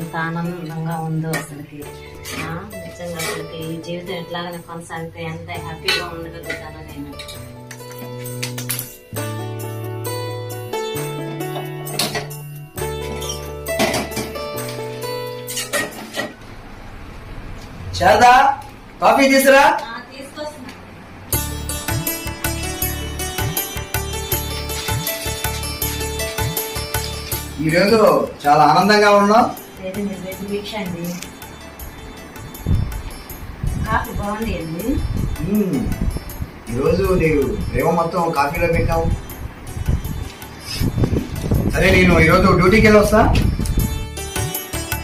ఎంత ఆనందంగా ఉందో అసలుకి. నిజంగా అసలుకి ఈ జీవితం ఎట్లాగనే కొనసాగితే ఎంత హ్యాపీగా ఉండగలుగుతానో నేను. శారదా, కాఫీ తీసురా. తీసుకొస్తున్నా. ఈరోజు చాలా ఆనందంగా ఉన్నావు. లేదు మీరు వెజ్ భిక్ష అండి. కాఫీ బాగుంది అండి. ఈరోజు నీవు ప్రేమ మొత్తం కాఫీలో పెట్టావు. సరే నేను ఈరోజు డ్యూటీకి వెళ్ళి వస్తా.